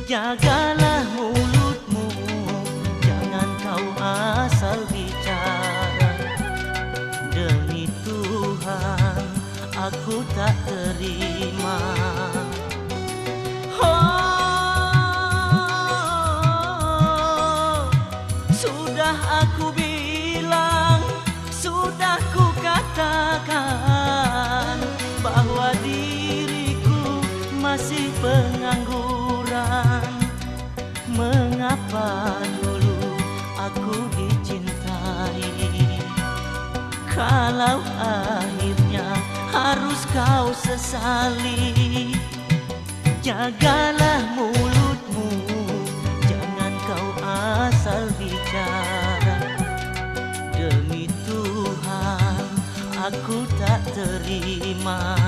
Jagalah mulutmu, jangan kau asal bicara. Demi Tuhan, aku tak terima. Oh, sudah aku bilang, sudah ku katakan bahwa diriku masih pengangguran. Mengapa dulu aku dicintai, kalau akhirnya harus kau sesali? Jagalah mulutmu, jangan kau asal bicara. Demi Tuhan, aku tak terima.